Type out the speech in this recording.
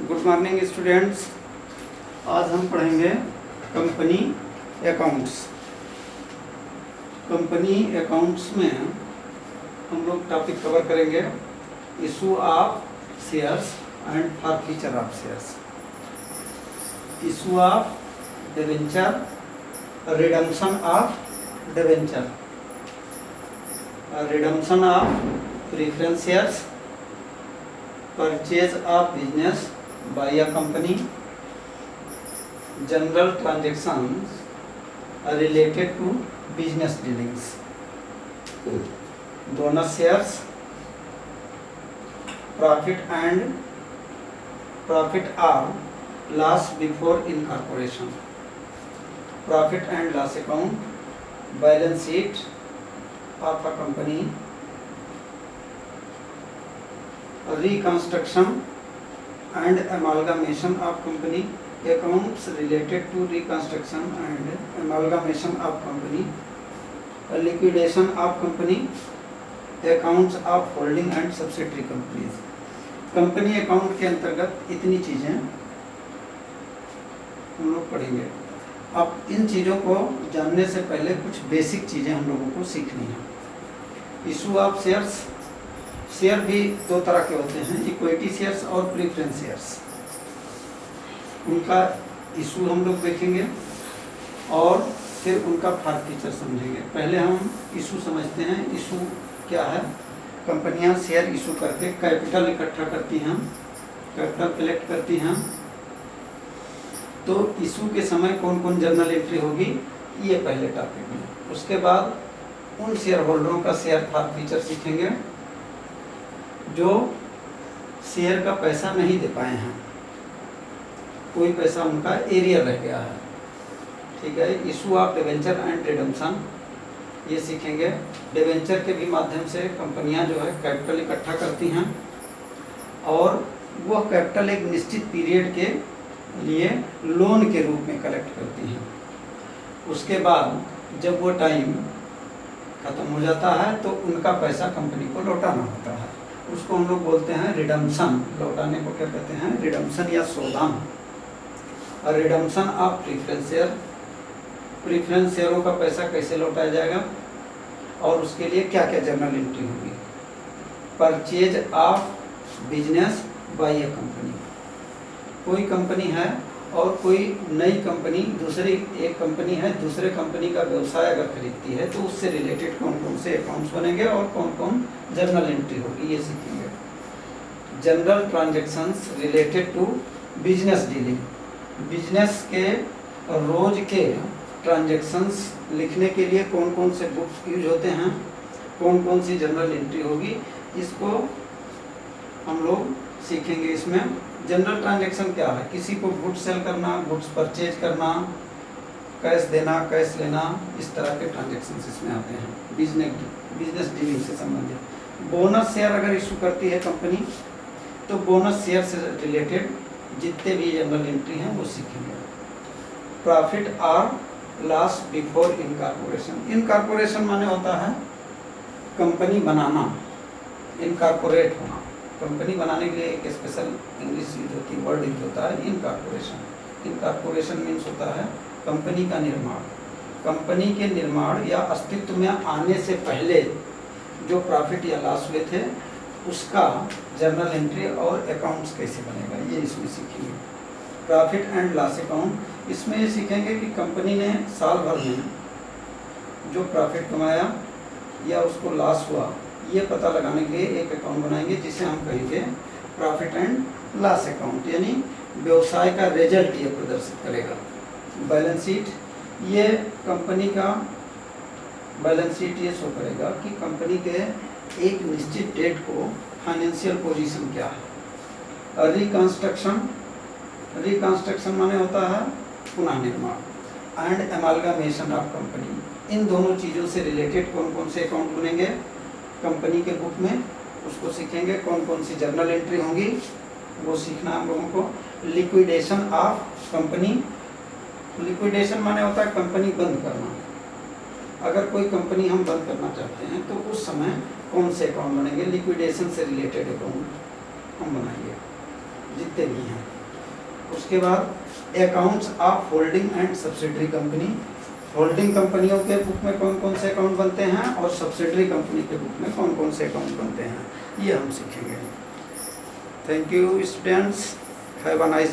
Good morning students. आज हम पढ़ेंगे कंपनी अकाउंट्स। कंपनी अकाउंट्स में हम लोग टॉपिक कवर करेंगे issue of shares and forfeiture of shares, issue of debenture, redemption of debenture, redemption of preference shares, purchase of business by a company, general transactions related to business dealings, bonus shares, profit or loss before incorporation, profit and loss account, balance sheet of a company, reconstruction and amalgamation of company, accounts related to reconstruction and amalgamation of company, liquidation of company, accounts of holding and subsidiary companies। Company account के अंतर्गत इतनी चीजें हम लोग पढ़ेंगे। अब इन चीजों को जानने से पहले कुछ बेसिक चीजें हम लोगों को सीखनी है। इशू ऑफ शेयर्स, शेयर भी दो तरह के होते हैं, इक्विटी शेयर्स और प्रेफरेंस शेयर्स। उनका इशू हम लोग देखेंगे और फिर उनका फॉरफीचर समझेंगे। पहले हम इशू समझते हैं। इशू क्या है? कंपनियां शेयर इशू करके कैपिटल इकट्ठा करती हैं, कैपिटल कलेक्ट करती हैं। तो इशू के समय कौन कौन जर्नल एंट्री होगी, ये पहले टॉपिक में। उसके बाद उन शेयर होल्डरों का शेयर फॉरफीचर सीखेंगे जो शेयर का पैसा नहीं दे पाए हैं, कोई पैसा उनका एरियर रह गया है। ठीक है। Issue of debenture and redemption, ये सीखेंगे। डिवेंचर के भी माध्यम से कंपनियां जो है कैपिटल इकट्ठा करती हैं और वह कैपिटल एक निश्चित पीरियड के लिए लोन के रूप में कलेक्ट करती हैं। उसके बाद जब वो टाइम खत्म हो जाता है तो उनका पैसा कंपनी को लौटाना होता है। उसको हम लोग बोलते हैं रिडम्पशन। लौटाने को क्या कहते हैं? रिडम्पशन या शोधन। और redemption of preference share, preference शेयरों का पैसा कैसे लौटाया जाएगा और उसके लिए क्या क्या जर्नल एंट्री होगी। Purchase of business by a company, कोई कंपनी है और कोई नई कंपनी, दूसरी एक कंपनी है, दूसरे कंपनी का व्यवसाय अगर खरीदती है तो उससे रिलेटेड कौन कौन से अकाउंट्स बनेंगे और कौन कौन जर्नल एंट्री होगी, ये सीखेंगे। General transactions related to business dealing, business के रोज के ट्रांजैक्शंस लिखने के लिए कौन कौन से बुक्स यूज होते हैं, कौन कौन सी जर्नल एंट्री होगी, इसको हम लोग सीखेंगे। इसमें जनरल ट्रांजैक्शन क्या है? किसी को गुड्स सेल करना, गुड्स परचेज करना, कैश देना, कैश लेना, इस तरह के ट्रांजैक्शंस इसमें आते हैं, बिजनेस डीलिंग से संबंधित। बोनस शेयर अगर इशू करती है कंपनी तो बोनस शेयर से रिलेटेड जितने भी जनरल एंट्री हैं वो सीखेंगे। प्रॉफिट और लॉस बिफोर इनकॉर्पोरेशन, इनकॉर्पोरेशन माने होता है कंपनी बनाना, इनकॉर्पोरेट होना। कंपनी बनाने के लिए एक स्पेशल इंग्लिश यूज होती है, वर्ड यूज होता है इनकॉर्पोरेशन। इनकॉर्पोरेशन मीन्स होता है कंपनी का निर्माण। कंपनी के निर्माण या अस्तित्व में आने से पहले जो प्रॉफिट या लॉस हुए थे उसका जर्नल एंट्री और अकाउंट्स कैसे बनेगा, ये इसमें सीखेंगे। प्रॉफिट एंड लॉस अकाउंट, इसमें ये सीखेंगे कि कंपनी ने साल भर में जो प्रॉफिट कमाया या उसको लॉस हुआ, ये पता लगाने के लिए एक अकाउंट बनाएंगे जिसे हम कहेंगे प्रॉफिट एंड लॉस अकाउंट, यानी व्यवसाय का रिजल्ट ये प्रदर्शित करेगा। बैलेंस शीट, ये कंपनी का बैलेंस शीट ये शो करेगा कि कंपनी के एक निश्चित डेट को फाइनेंशियल पोजीशन क्या है। रिकंस्ट्रक्शन, रिकंस्ट्रक्शन माने होता है पुनः निर्माण। एंड एमालगामेशन ऑफ कंपनी, इन दोनों चीज़ों से रिलेटेड कौन कौन से अकाउंट बनेंगे कंपनी के बुक में, उसको सीखेंगे। कौन कौन सी जर्नल एंट्री होंगी वो सीखना हम लोगों को। लिक्विडेशन ऑफ कंपनी, लिक्विडेशन माने होता है कंपनी बंद करना। अगर कोई कंपनी हम बंद करना चाहते हैं तो उस समय कौन से अकाउंट बनेंगे, लिक्विडेशन से रिलेटेड अकाउंट हम बनाएंगे। जितने भी हैं। उसके बाद accounts of holding and subsidiary company, holding कंपनियों के बुक में कौन कौन से अकाउंट बनते हैं और सब्सिडरी कंपनी के बुक में कौन कौन से अकाउंट बनते हैं, ये हम सीखेंगे। Thank you students, have a nice